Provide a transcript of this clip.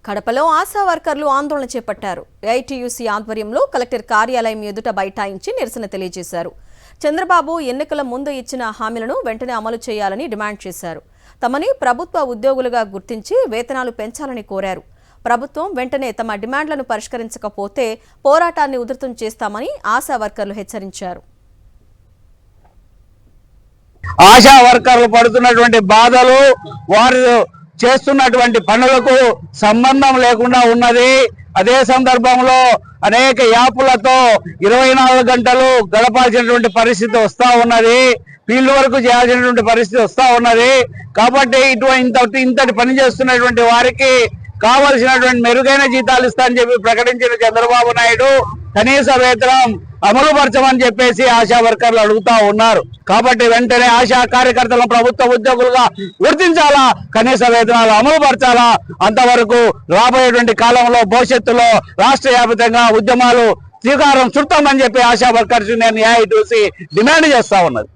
కడపలో ఆశా వర్కర్లు ఆందోళన చేపట్టారు. ఏఐటీయూసీ ఆధ్వర్యంలో కలెక్టర్ కార్యాలయం ఎదుట బైఠాయించి నిరసన తెలియజేశారు. చంద్రబాబు ఎన్నికల ముందు ఇచ్చిన హామీలను వెంటనే అమలు చేయాలని డిమాండ్ చేశారు. తమని ప్రభుత్వ ఉద్యోగులుగా గుర్తించి వేతనాలు పెంచాలని కోరారు. ప్రభుత్వం వెంటనే తమ డిమాండ్లను పరిష్కరించకపోతే పోరాటాన్ని ఉధృతం చేస్తామని ఆశా వర్కర్లు హెచ్చరించారు. ఆశా వర్కర్లు పడుతున్నటువంటి బాధలు, వారు చేస్తున్నటువంటి పనులకు సంబంధం లేకుండా ఉన్నది. అదే సందర్భంలో అనేక యాప్లతో 24 గంటలు గడపాల్సినటువంటి పరిస్థితి వస్తా ఉన్నది. ఫీల్డ్ వర్క్ చేయాల్సినటువంటి పరిస్థితి వస్తా ఉన్నది. కాబట్టి ఇంతటి పని చేస్తున్నటువంటి వారికి కావలసినటువంటి మెరుగైన జీతాలు ఇస్తానని చెప్పి ప్రకటించిన చంద్రబాబు నాయుడు కనీస వేతనం అమలు పరచమని చెప్పేసి ఆశా వర్కర్లు అడుగుతా ఉన్నారు. కాబట్టి వెంటనే ఆశా కార్యకర్తలను ప్రభుత్వ ఉద్యోగులుగా గుర్తించాలా, కనీస వేతనాలు అమలు పరచాలా. అంతవరకు రాబోయేటువంటి కాలంలో భవిష్యత్తులో రాష్ట్ర వ్యాప్తంగా ఉద్యమాలు శ్రీకారం చుడతామని చెప్పి ASHA workers union AITUC demand చేస్తా ఉన్నది.